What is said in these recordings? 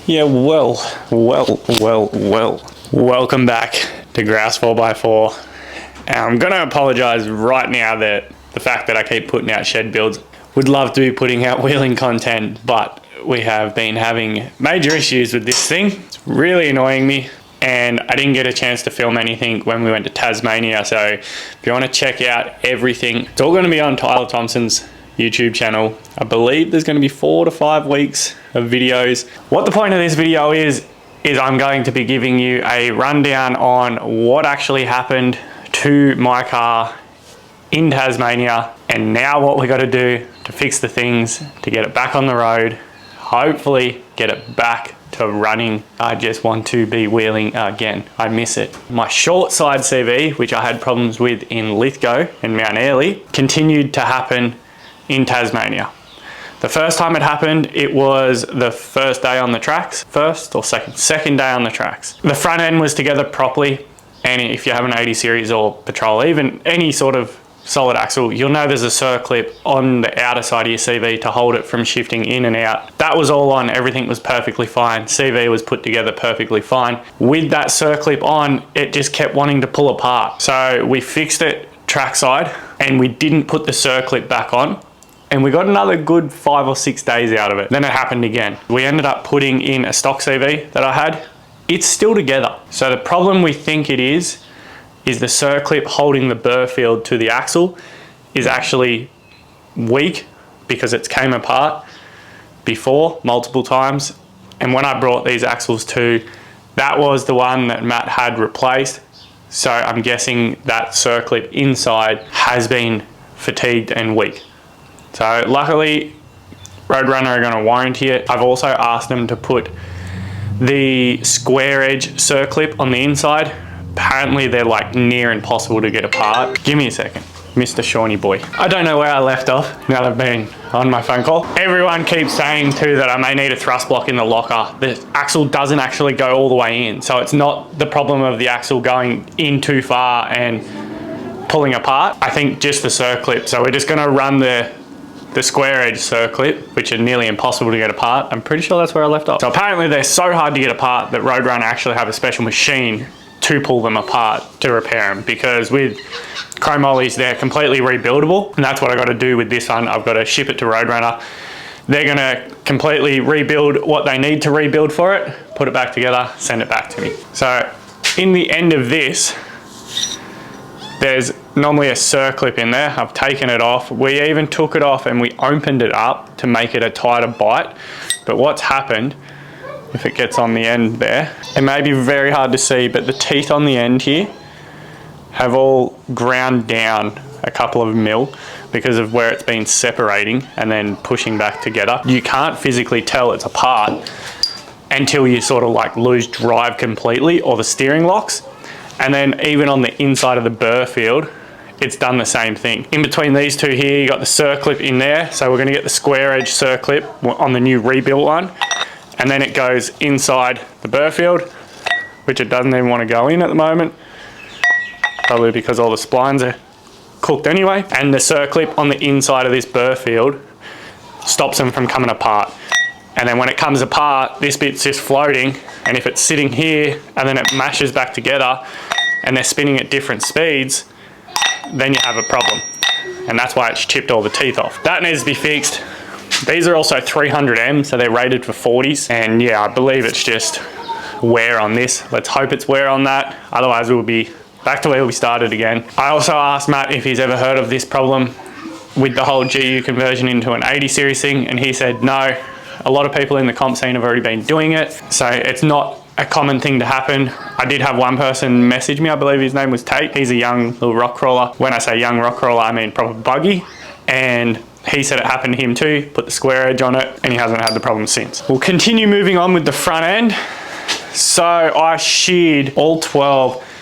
Yeah, well. Welcome back to Grouse 4x4. I'm going to apologise right now that the fact that I keep putting out shed builds. Would love to be putting out wheeling content, but we have been having major issues with this thing. It's really annoying me, and I didn't get a chance to film anything when we went to Tasmania. So if you want to check out everything, it's all going to be on Tyler Thompson's YouTube channel. I believe there's going to be 4 to 5 weeks of videos. What the point of this video is I'm going to be giving you a rundown on what actually happened to my car in Tasmania, and now what we got to do to fix the things to get it back on the road, hopefully get it back to running. I just want to be wheeling again. I miss it. My short side CV, which I had problems with in Lithgow and Mount Airlie, continued to happen in Tasmania. The first time it happened, it was the first day on the tracks. Second day on the tracks. The front end was together properly, and if you have an 80 series or Patrol, even any sort of solid axle, you'll know there's a circlip on the outer side of your CV to hold it from shifting in and out. That was all on, everything was perfectly fine. CV was put together perfectly fine. With that circlip on, it just kept wanting to pull apart. So we fixed it trackside, and we didn't put the circlip back on, and we got another good 5 or 6 days out of it. Then it happened again. We ended up putting in a stock CV that I had. It's still together. So the problem we think it is the circlip holding the burr field to the axle is actually weak because it's came apart before multiple times. And when I brought these axles to, that was the one that Matt had replaced. So I'm guessing that circlip inside has been fatigued and weak. So luckily, Roadrunner are going to warranty it. I've also asked them to put the square edge circlip on the inside. Apparently they're like near impossible to get apart. Give me a second, Mr. Shawnee boy. I don't know where I left off now that I've been on my phone call. Everyone keeps saying too that I may need a thrust block in the locker. The axle doesn't actually go all the way in. So it's not the problem of the axle going in too far and pulling apart. I think just the circlip. So we're just gonna run the square edge circlip, which are nearly impossible to get apart. I'm pretty sure that's where I left off. So apparently they're so hard to get apart that Roadrunner actually have a special machine to pull them apart to repair them, because with chromolyes they're completely rebuildable, and that's what I got to do with this one. I've got to ship it to Roadrunner. They're going to completely rebuild what they need to rebuild for it, put it back together, send it back to me. So in the end of this, there's normally a circlip in there. I've taken it off. We even took it off and we opened it up to make it a tighter bite. But what's happened, if it gets on the end there, it may be very hard to see, but the teeth on the end here have all ground down a couple of mil because of where it's been separating and then pushing back together. You can't physically tell it's apart until you sort of like lose drive completely or the steering locks. And then even on the inside of the burr field, it's done the same thing. In between these two here, you got the circlip in there. So we're gonna get the square edge circlip on the new rebuilt one. And then it goes inside the burr field, which it doesn't even want to go in at the moment. Probably because all the splines are cooked anyway. And the circlip on the inside of this burr field stops them from coming apart. And then when it comes apart, this bit's just floating. And if it's sitting here and then it mashes back together and they're spinning at different speeds, then you have a problem. And that's why it's chipped all the teeth off. That needs to be fixed. These are also 300M, so they're rated for 40s. And yeah, I believe it's just wear on this. Let's hope it's wear on that. Otherwise we'll be back to where we started again. I also asked Matt if he's ever heard of this problem with the whole GU conversion into an 80 series thing, and he said no. A lot of people in the comp scene have already been doing it, so it's not a common thing to happen. I did have one person message me, I believe his name was Tate. He's a young little rock crawler. When I say young rock crawler, I mean proper buggy. And he said it happened to him too, put the square edge on it, and he hasn't had the problem since. We'll continue moving on with the front end. So I sheared all 12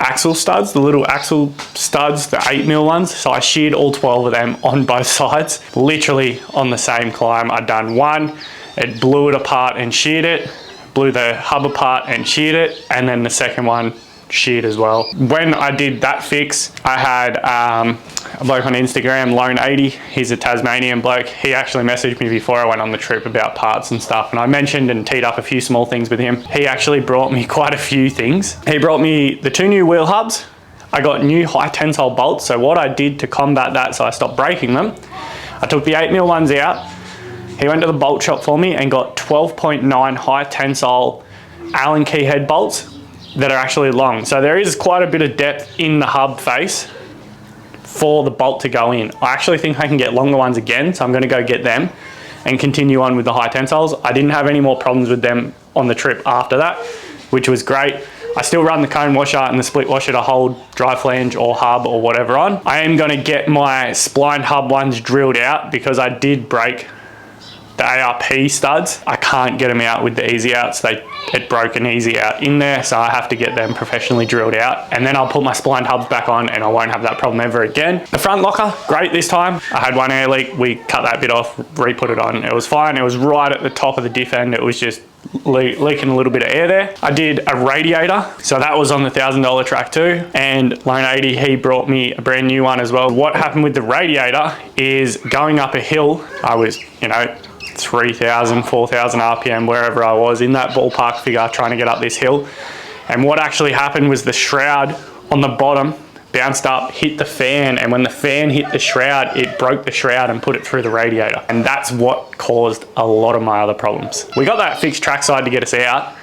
axle studs, the little axle studs, the 8mm ones. So I sheared all 12 of them on both sides, literally on the same climb. I'd done one, it blew it apart and sheared it, blew the hub apart and sheared it, and then the second one sheared as well. When I did that fix, I had a bloke on Instagram, Lone80. He's a Tasmanian bloke. He actually messaged me before I went on the trip about parts and stuff, and I mentioned and teed up a few small things with him. He actually brought me quite a few things. He brought me the 2 new wheel hubs. I got new high tensile bolts. So what I did to combat that, so I stopped breaking them, I took the 8mm ones out. He went to the bolt shop for me and got 12.9 high tensile Allen key head bolts that are actually long. So there is quite a bit of depth in the hub face for the bolt to go in. I actually think I can get longer ones again, so I'm gonna go get them and continue on with the high tensiles. I didn't have any more problems with them on the trip after that, which was great. I still run the cone washer and the split washer to hold dry flange or hub or whatever on. I am gonna get my splined hub ones drilled out because I did break the ARP studs. I can't get them out with the easy outs. It broke an easy out in there, so I have to get them professionally drilled out, and then I'll put my splined hubs back on and I won't have that problem ever again. The front locker, great this time. I had one air leak, we cut that bit off, re-put it on. It was fine. It was right at the top of the diff end. It was just leaking a little bit of air there. I did a radiator, so that was on the $1,000 track too, and Lone80, he brought me a brand new one as well. What happened with the radiator is going up a hill, I was, 3,000, 4,000 RPM, wherever I was in that ballpark figure, trying to get up this hill. And what actually happened was the shroud on the bottom bounced up, hit the fan, and when the fan hit the shroud, it broke the shroud and put it through the radiator. And that's what caused a lot of my other problems. We got that fixed trackside to get us out,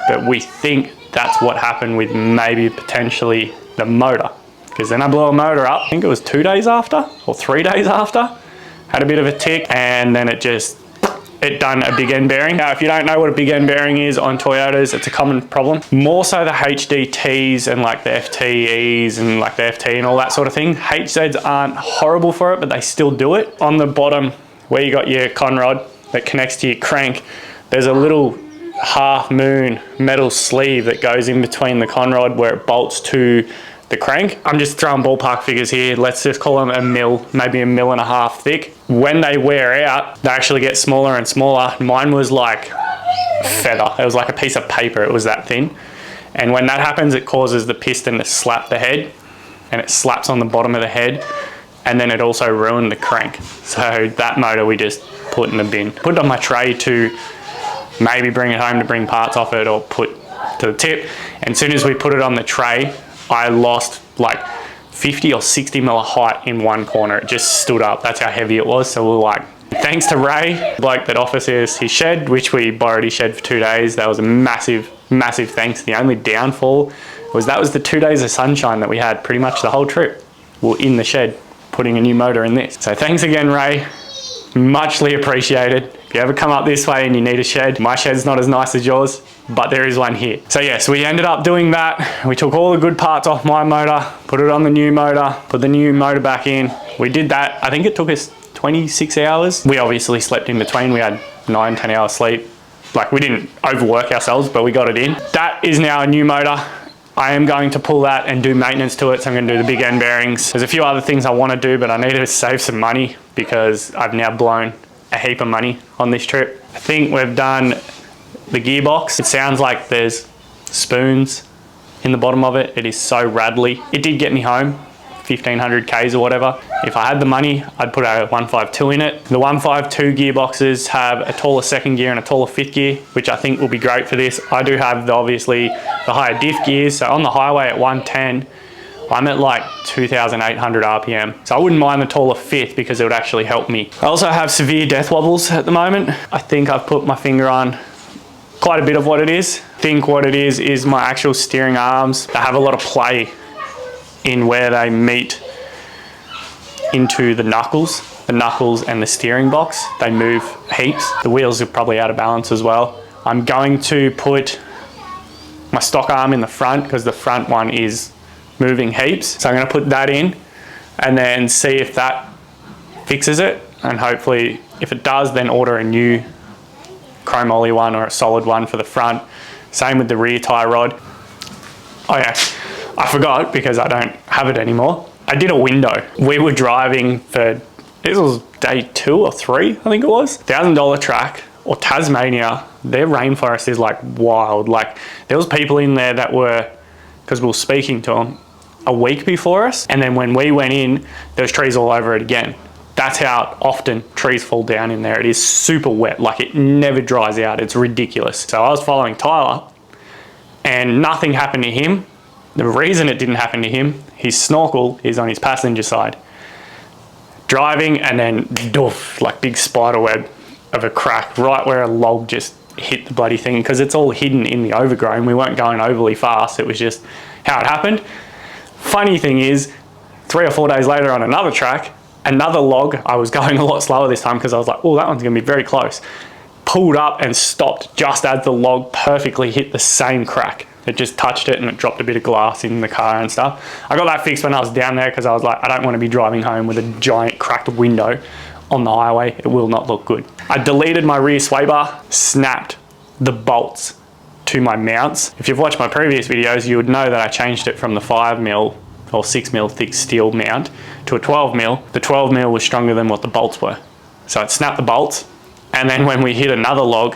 but we think that's what happened with maybe potentially the motor. Because then I blew a motor up, I think it was 2 days after or 3 days after, had a bit of a tick, and then it done a big end bearing. Now, if you don't know what a big end bearing is on Toyotas, it's a common problem. More so the HDTs and like the FTEs and like the FT and all that sort of thing. HZs aren't horrible for it, but they still do it. On the bottom, where you got your con rod that connects to your crank, there's a little half moon metal sleeve that goes in between the con rod where it bolts to the crank. I'm just throwing ballpark figures here. Let's just call them a mil, maybe 1.5 mil thick. When they wear out, they actually get smaller and smaller. Mine was like feather. It was like a piece of paper. It was that thin. And when that happens, it causes the piston to slap the head, and it slaps on the bottom of the head. And then it also ruined the crank. So that motor we just put in the bin. Put it on my tray to maybe bring it home to bring parts off it or put to the tip. And as soon as we put it on the tray, I lost like 50 or 60 mil of height in one corner. It just stood up. That's how heavy it was. So we were like, thanks to Ray, the bloke that offers us his shed, which we already shed for 2 days. That was a massive, massive thanks. The only downfall was that was the 2 days of sunshine that we had pretty much the whole trip. We're in the shed putting a new motor in this. So thanks again, Ray. Muchly appreciated. If you ever come up this way and you need a shed, my shed's not as nice as yours, but there is one here. So yes, we ended up doing that. We took all the good parts off my motor, put it on the new motor, put the new motor back in. We did that. I think it took us 26 hours. We obviously slept in between. We had 9-10 hours sleep. Like, we didn't overwork ourselves, but we got it in. That is now a new motor. I am going to pull that and do maintenance to it. So I'm going to do the big end bearings. There's a few other things I want to do, but I need to save some money because I've now blown a heap of money on this trip. I think we've done the gearbox. It sounds like there's spoons in the bottom of it. It is so rattly. It did get me home, 1,500 Ks or whatever. If I had the money, I'd put a 152 in it. The 152 gearboxes have a taller second gear and a taller fifth gear, which I think will be great for this. I do have obviously the higher diff gears. So on the highway at 110, I'm at like 2,800 RPM. So I wouldn't mind the taller fifth because it would actually help me. I also have severe death wobbles at the moment. I think I've put my finger on quite a bit of what it is. I think what it is my actual steering arms. They have a lot of play in where they meet into the knuckles and the steering box. They move heaps. The wheels are probably out of balance as well. I'm going to put my stock arm in the front because the front one is moving heaps. So I'm going to put that in and then see if that fixes it. And hopefully if it does, then order a new chrome ollie one or a solid one for the front. Same with the rear tie rod. Oh yeah, I forgot because I don't have it anymore. I did a window. We were driving for, this was day 2 or 3, I think it was. $1,000 track, or Tasmania, their rainforest is like wild. Like there was people in there that were because we were speaking to them a week before us. And then when we went in, there was trees all over it again. That's how often trees fall down in there. It is super wet, like it never dries out. It's ridiculous. So I was following Tyler and nothing happened to him. The reason it didn't happen to him, his snorkel is on his passenger side. Driving and then doof, like big spider web of a crack right where a log just hit the bloody thing, because it's all hidden in the overgrown. We weren't going overly fast. It was just how it happened. Funny thing is, 3 or 4 days later on another track, another log, I was going a lot slower this time because I was like, oh, that one's gonna be very close. Pulled up and stopped just as the log perfectly hit the same crack. It just touched it and it dropped a bit of glass in the car and stuff. I got that fixed when I was down there because I was like, I don't want to be driving home with a giant cracked window on the highway. It will not look good. I deleted my rear sway bar, snapped the bolts to my mounts. If you've watched my previous videos, you would know that I changed it from the 5mm or 6mm thick steel mount to a 12mm. The 12mm was stronger than what the bolts were. So it snapped the bolts, and then when we hit another log,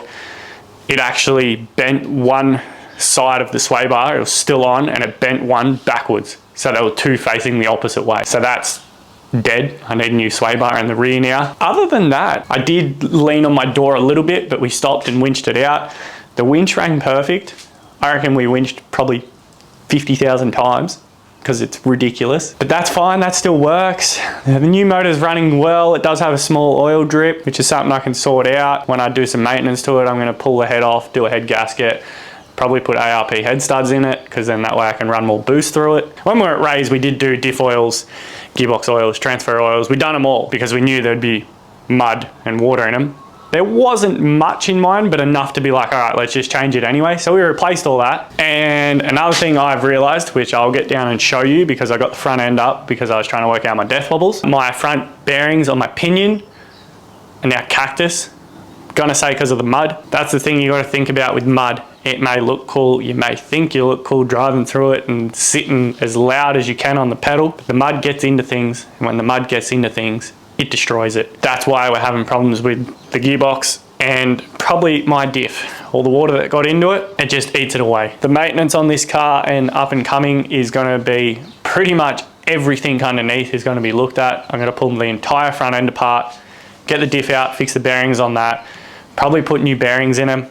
it actually bent one side of the sway bar. It was still on, and it bent one backwards. So there were 2 facing the opposite way. So that's dead. I need a new sway bar in the rear now. Other than that, I did lean on my door a little bit, but we stopped and winched it out. The winch rang perfect. I reckon we winched probably 50,000 times because it's ridiculous. But that's fine, that still works. The new motor's running well. It does have a small oil drip, which is something I can sort out. When I do some maintenance to it, I'm gonna pull the head off, do a head gasket, probably put ARP head studs in it, because then that way I can run more boost through it. When we were at Ray's, we did do diff oils, gearbox oils, transfer oils. We'd done them all because we knew there'd be mud and water in them. There wasn't much in mine, but enough to be like, all right, let's just change it anyway. So we replaced all that. And another thing I've realized, which I'll get down and show you because I got the front end up because I was trying to work out my death wobbles. My front bearings on my pinion and now cactus, gonna say because of the mud. That's the thing you gotta think about with mud. It may look cool, you may think you look cool driving through it and sitting as loud as you can on the pedal, but the mud gets into things, and when the mud gets into things, it destroys it. That's why we're having problems with the gearbox and probably my diff. All the water that got into it, it just eats it away. The maintenance on this car and up and coming is gonna be pretty much everything underneath is gonna be looked at. I'm gonna pull the entire front end apart, get the diff out, fix the bearings on that, probably put new bearings in them.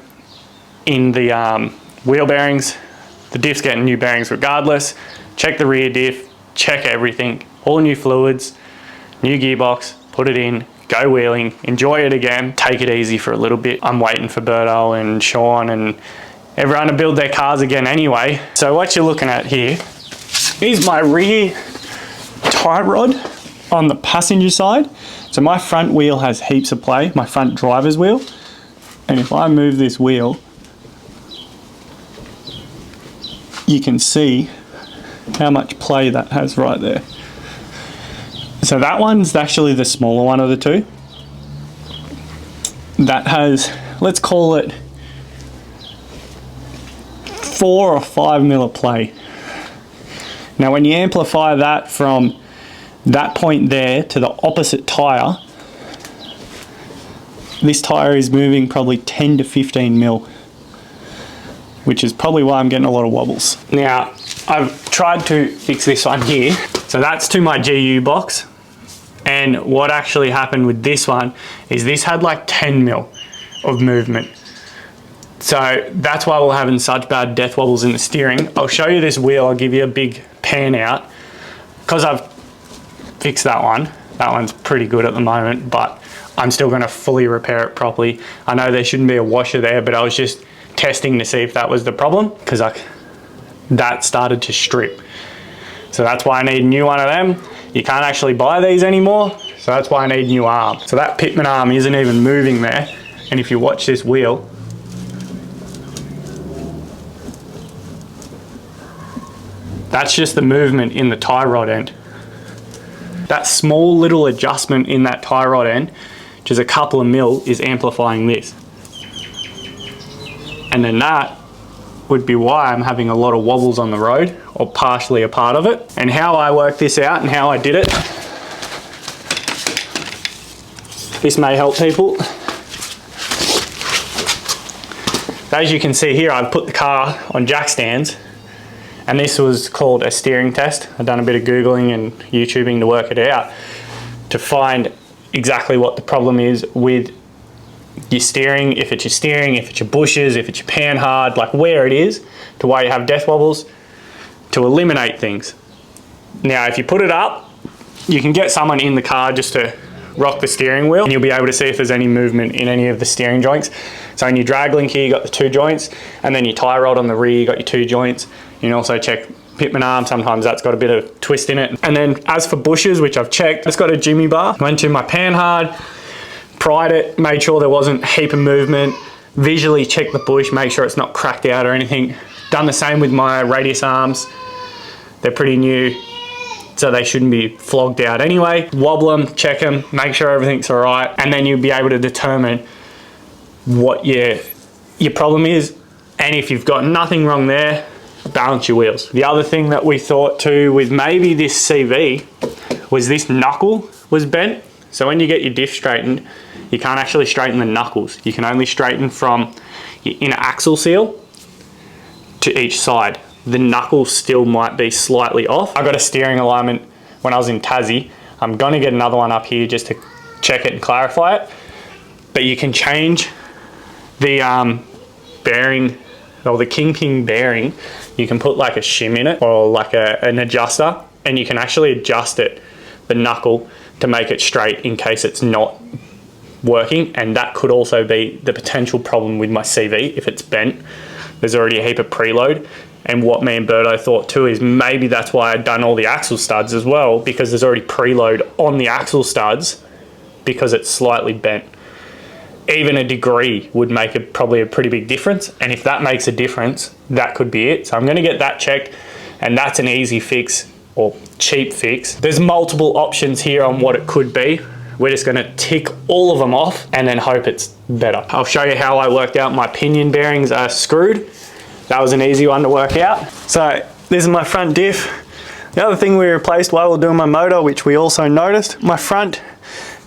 In the wheel bearings, the diff's getting new bearings regardless. Check the rear diff, check everything, all new fluids, new gearbox, put it in, go wheeling, enjoy it again, take it easy for a little bit. I'm waiting for Berto and Sean and everyone to build their cars again anyway. So what you're looking at here is my rear tie rod on the passenger side. So my front wheel has heaps of play, my front driver's wheel. And if I move this wheel, you can see how much play that has right there. So that one's actually the smaller one of the two. That has, let's call it 4 or 5 mil of play. Now when you amplify that from that point there to the opposite tyre, this tyre is moving probably 10 to 15 mil, which is probably why I'm getting a lot of wobbles. Now, I've tried to fix this one here. So that's to my GU box. And what actually happened with this one is this had like 10 mil of movement. So that's why we're having such bad death wobbles in the steering. I'll show you this wheel, I'll give you a big pan out. Because I've fixed that one's pretty good at the moment, but I'm still gonna fully repair it properly. I know there shouldn't be a washer there, but I was just testing to see if that was the problem, because that started to strip. So that's why I need a new one of them. You can't actually buy these anymore, so that's why I need a new arm. So that pitman arm isn't even moving there, and if you watch this wheel, that's just the movement in the tie rod end. That small little adjustment in that tie rod end, which is a couple of mil, is amplifying this. And then that would be why I'm having a lot of wobbles on the road, or partially a part of it. And how I worked this out and how I did it, this may help people. As you can see here, I've put the car on jack stands, And this was called a steering test. I've done a bit of Googling and YouTubing to work it out to find exactly what the problem is with your steering, if it's your bushes, if it's your panhard, like where it is, to why you have death wobbles, to eliminate things. Now, if you put it up, you can get someone in the car just to rock the steering wheel and you'll be able to see if there's any movement in any of the steering joints. So in your drag link here, you got the 2 joints, and then your tie rod on the rear, you got your 2 joints. You can also check pitman arm, sometimes that's got a bit of twist in it. And then as for bushes, which I've checked, it's got a jimmy bar. Went to my panhard, pried it, made sure there wasn't a heap of movement, visually checked the bush, make sure it's not cracked out or anything. Done the same with my radius arms. They're pretty new, so they shouldn't be flogged out anyway. Wobble them, check them, make sure everything's all right, and then you'll be able to determine what your problem is. And if you've got nothing wrong there, balance your wheels. The other thing that we thought too with maybe this CV was this knuckle was bent. So when you get your diff straightened, you can't actually straighten the knuckles. You can only straighten from your inner axle seal to each side. The knuckles still might be slightly off. I got a steering alignment when I was in Tassie. I'm gonna get another one up here just to check it and clarify it. But you can change the bearing, or the kingpin bearing. You can put like a shim in it or like an adjuster, and you can actually adjust it, the knuckle, to make it straight in case it's not working. And that could also be the potential problem with my CV. If it's bent, there's already a heap of preload. And what me and Berto thought too is maybe that's why I'd done all the axle studs as well, because there's already preload on the axle studs because it's slightly bent. Even a degree would make probably a pretty big difference. And if that makes a difference, that could be it. So I'm gonna get that checked, and that's an easy fix or cheap fix. There's multiple options here on what it could be. We're just gonna tick all of them off and then hope it's better. I'll show you how I worked out my pinion bearings are screwed. That was an easy one to work out. So this is my front diff. The other thing we replaced while we were doing my motor, which we also noticed, my front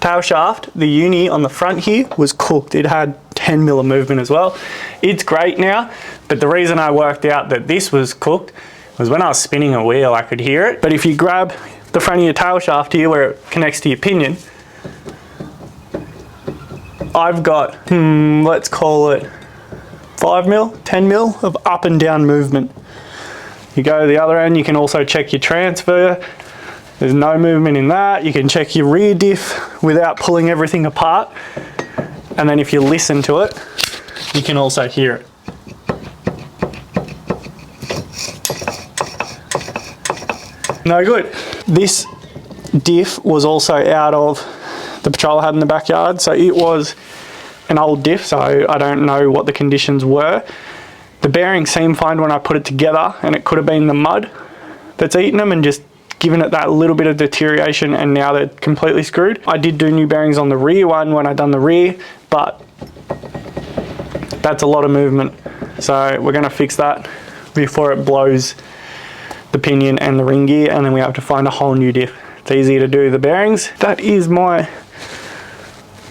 tail shaft, the uni on the front here was cooked. It had 10 mil of movement as well. It's great now, but the reason I worked out that this was cooked was when I was spinning a wheel, I could hear it. But if you grab the front of your tail shaft here where it connects to your pinion, I've got, let's call it 5 mil, 10 mil of up and down movement. You go to the other end, you can also check your transfer. There's no movement in that. You can check your rear diff without pulling everything apart. And then if you listen to it, you can also hear it. No good. This diff was also out of the patrol I had in the backyard. So it was an old diff, so I don't know what the conditions were. The bearings seemed fine when I put it together, and it could have been the mud that's eaten them and just given it that little bit of deterioration, and now they're completely screwed. I did do new bearings on the rear one when I done the rear, but that's a lot of movement. So we're gonna fix that before it blows the pinion and the ring gear, and then we have to find a whole new diff. It's easy to do the bearings. That is my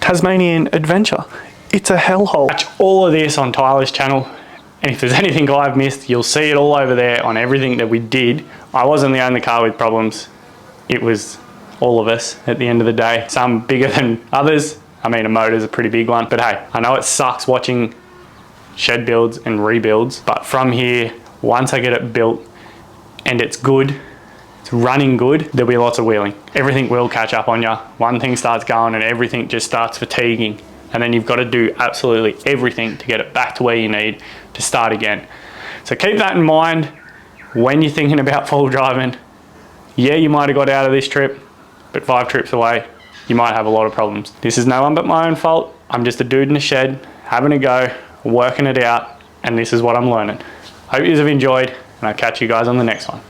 Tasmanian adventure. It's a hellhole. Watch all of this on Tyler's channel, and if there's anything I've missed, you'll see it all over there on everything that we did. I wasn't the only car with problems. It was all of us at the end of the day. Some bigger than others. I mean, a motor's a pretty big one, but hey, I know it sucks watching shed builds and rebuilds, but from here, once I get it built and it's good, it's running good, there'll be lots of wheeling. Everything will catch up on you. One thing starts going and everything just starts fatiguing. And then you've got to do absolutely everything to get it back to where you need to start again. So keep that in mind when you're thinking about full driving. Yeah, you might have got out of this trip, but 5 trips away, you might have a lot of problems. This is no one but my own fault. I'm just a dude in a shed, having a go, working it out, and this is what I'm learning. Hope you have enjoyed, and I'll catch you guys on the next one.